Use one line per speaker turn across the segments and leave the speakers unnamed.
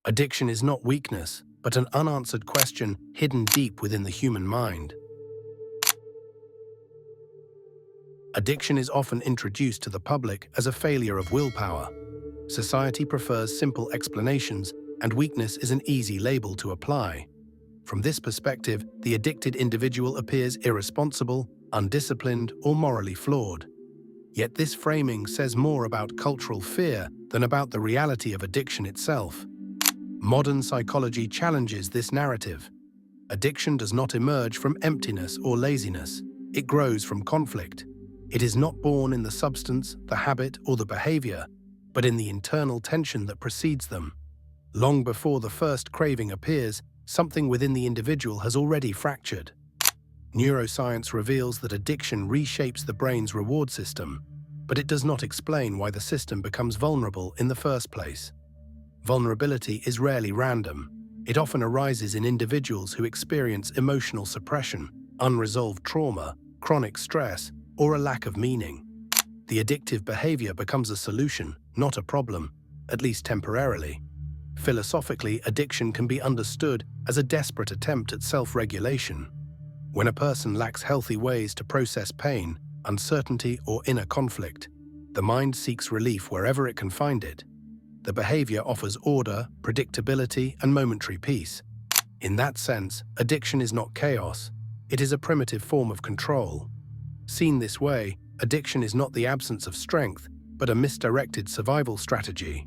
Addiction is not weakness, but an unanswered question hidden deep within the human mind. Addiction is often introduced to the public as a failure of willpower. Society prefers simple explanations, and weakness is an easy label to apply. From this perspective, the addicted individual appears irresponsible, undisciplined, or morally flawed. Yet this framing says more about cultural fear than about the reality of addiction itself. Modern psychology challenges this narrative. Addiction does not emerge from emptiness or laziness. It grows from conflict. It is not born in the substance, the habit, or the behavior, but in the internal tension that precedes them. Long before the first craving appears, something within the individual has already fractured. Neuroscience reveals that addiction reshapes the brain's reward system, but it does not explain why the system becomes vulnerable in the first place. Vulnerability is rarely random. It often arises in individuals who experience emotional suppression, unresolved trauma, chronic stress, or a lack of meaning. The addictive behavior becomes a solution, not a problem, at least temporarily. Philosophically, addiction can be understood as a desperate attempt at self-regulation. When a person lacks healthy ways to process pain, uncertainty, or inner conflict, the mind seeks relief wherever it can find it. The behavior offers order, predictability, and momentary peace. In that sense, addiction is not chaos. It is a primitive form of control. Seen this way, addiction is not the absence of strength, but a misdirected survival strategy.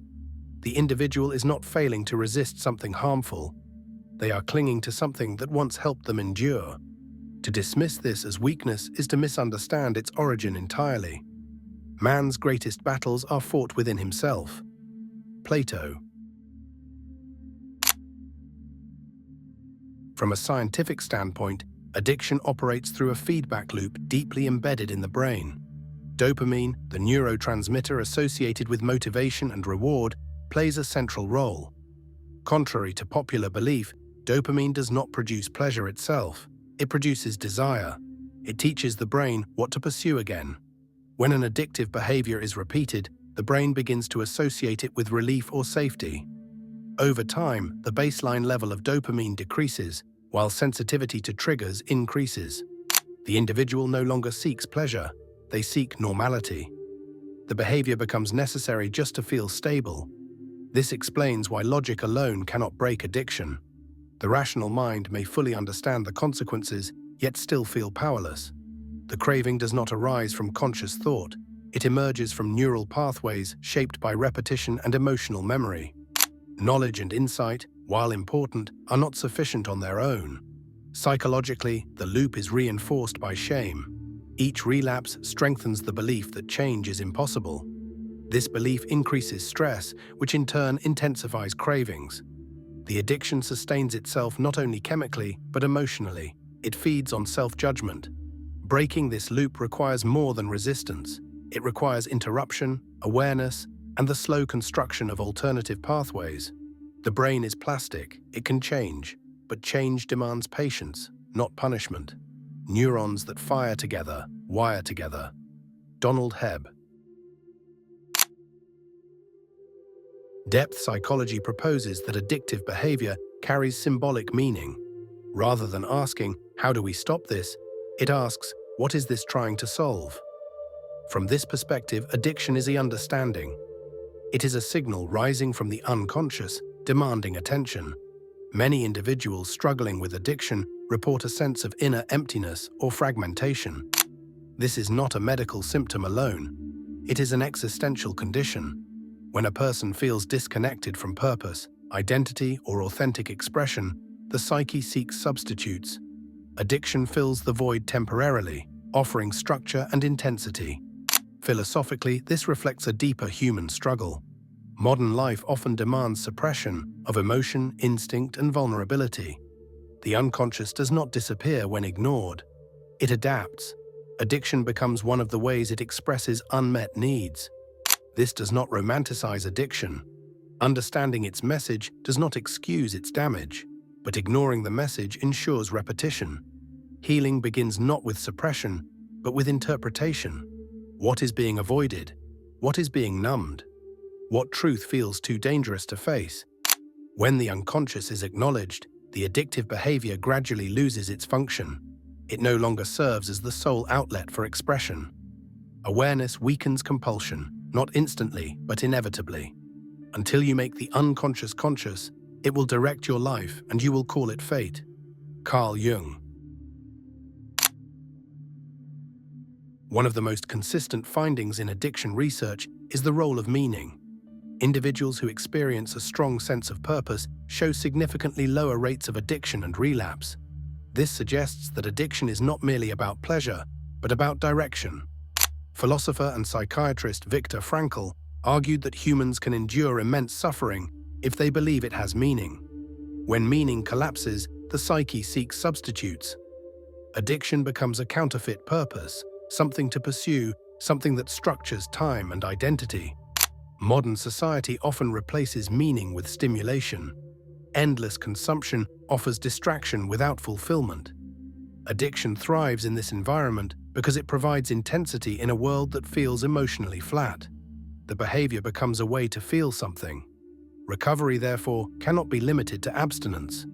The individual is not failing to resist something harmful. They are clinging to something that once helped them endure. To dismiss this as weakness is to misunderstand its origin entirely. Man's greatest battles are fought within himself. Plato. From a scientific standpoint, addiction operates through a feedback loop deeply embedded in the brain. Dopamine, the neurotransmitter associated with motivation and reward, plays a central role. Contrary to popular belief, dopamine does not produce pleasure itself. It produces desire. It teaches the brain what to pursue again. When an addictive behavior is repeated, the brain begins to associate it with relief or safety. Over time, the baseline level of dopamine decreases, while sensitivity to triggers increases. The individual no longer seeks pleasure. They seek normality. The behavior becomes necessary just to feel stable. This explains why logic alone cannot break addiction. The rational mind may fully understand the consequences, yet still feel powerless. The craving does not arise from conscious thought. It emerges from neural pathways shaped by repetition and emotional memory. Knowledge and insight, while important, are not sufficient on their own. Psychologically, the loop is reinforced by shame. Each relapse strengthens the belief that change is impossible. This belief increases stress, which in turn intensifies cravings. The addiction sustains itself not only chemically, but emotionally. It feeds on self-judgment. Breaking this loop requires more than resistance. It requires interruption, awareness, and the slow construction of alternative pathways. The brain is plastic. It can change, but change demands patience, not punishment. Neurons that fire together, wire together. Donald Hebb. Depth psychology proposes that addictive behavior carries symbolic meaning. Rather than asking, "How do we stop this?" it asks, "What is this trying to solve?" From this perspective, addiction is the understanding. It is a signal rising from the unconscious, demanding attention. Many individuals struggling with addiction report a sense of inner emptiness or fragmentation. This is not a medical symptom alone. It is an existential condition. When a person feels disconnected from purpose, identity, or authentic expression, the psyche seeks substitutes. Addiction fills the void temporarily, offering structure and intensity. Philosophically, this reflects a deeper human struggle. Modern life often demands suppression of emotion, instinct, and vulnerability. The unconscious does not disappear when ignored. It adapts. Addiction becomes one of the ways it expresses unmet needs. This does not romanticize addiction. Understanding its message does not excuse its damage, but ignoring the message ensures repetition. Healing begins not with suppression, but with interpretation. What is being avoided? What is being numbed? What truth feels too dangerous to face? When the unconscious is acknowledged, the addictive behavior gradually loses its function. It no longer serves as the sole outlet for expression. Awareness weakens compulsion, not instantly, but inevitably. Until you make the unconscious conscious, it will direct your life and you will call it fate. Carl Jung. One of the most consistent findings in addiction research is the role of meaning. Individuals who experience a strong sense of purpose show significantly lower rates of addiction and relapse. This suggests that addiction is not merely about pleasure, but about direction. Philosopher and psychiatrist Viktor Frankl argued that humans can endure immense suffering if they believe it has meaning. When meaning collapses, the psyche seeks substitutes. Addiction becomes a counterfeit purpose, something to pursue, something that structures time and identity. Modern society often replaces meaning with stimulation. Endless consumption offers distraction without fulfillment. Addiction thrives in this environment because it provides intensity in a world that feels emotionally flat. The behavior becomes a way to feel something. Recovery, therefore, cannot be limited to abstinence.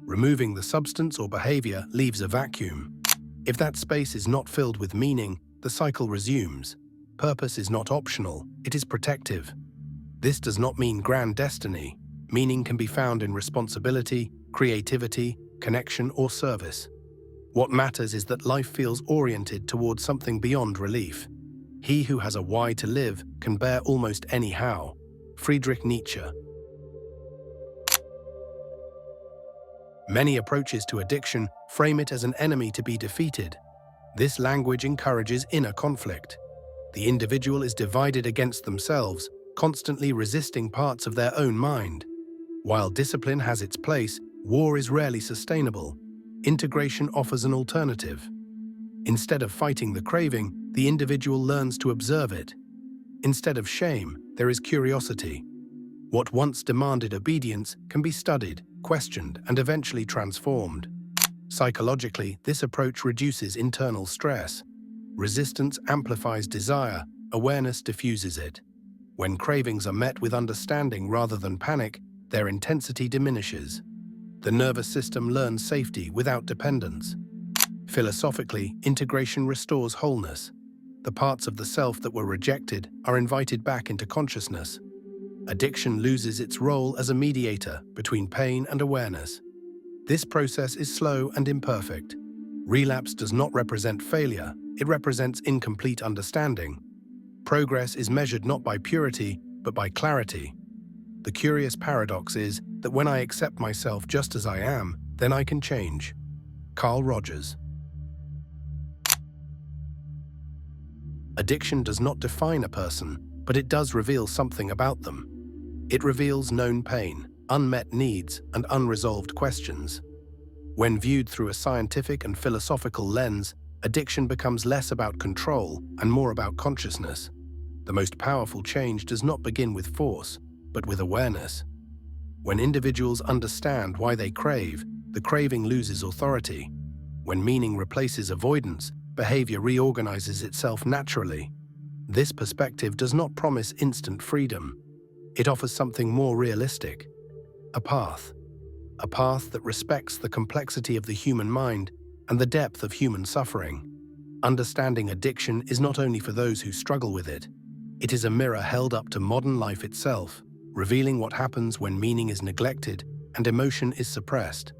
Removing the substance or behavior leaves a vacuum. If that space is not filled with meaning, the cycle resumes. Purpose is not optional, it is protective. This does not mean grand destiny. Meaning can be found in responsibility, creativity, connection, or service. What matters is that life feels oriented towards something beyond relief. He who has a why to live can bear almost any how. Friedrich Nietzsche. Many approaches to addiction frame it as an enemy to be defeated. This language encourages inner conflict. The individual is divided against themselves, constantly resisting parts of their own mind. While discipline has its place, war is rarely sustainable. Integration offers an alternative. Instead of fighting the craving, the individual learns to observe it. Instead of shame, there is curiosity. What once demanded obedience can be studied, questioned, and eventually transformed. Psychologically, this approach reduces internal stress. Resistance amplifies desire, awareness diffuses it. When cravings are met with understanding rather than panic, their intensity diminishes. The nervous system learns safety without dependence. Philosophically, integration restores wholeness. The parts of the self that were rejected are invited back into consciousness. Addiction loses its role as a mediator between pain and awareness. This process is slow and imperfect. Relapse does not represent failure, it represents incomplete understanding. Progress is measured not by purity, but by clarity. The curious paradox is that when I accept myself just as I am, then I can change. Carl Rogers. Addiction does not define a person, but it does reveal something about them. It reveals known pain, unmet needs, and unresolved questions. When viewed through a scientific and philosophical lens, addiction becomes less about control and more about consciousness. The most powerful change does not begin with force, but with awareness. When individuals understand why they crave, the craving loses authority. When meaning replaces avoidance, behavior reorganizes itself naturally. This perspective does not promise instant freedom. It offers something more realistic. A path that respects the complexity of the human mind and the depth of human suffering. Understanding addiction is not only for those who struggle with it. It is a mirror held up to modern life itself, revealing what happens when meaning is neglected and emotion is suppressed.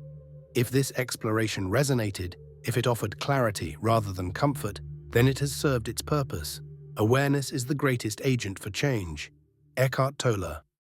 If this exploration resonated, if it offered clarity rather than comfort, then it has served its purpose. Awareness is the greatest agent for change. Eckhart Tolle.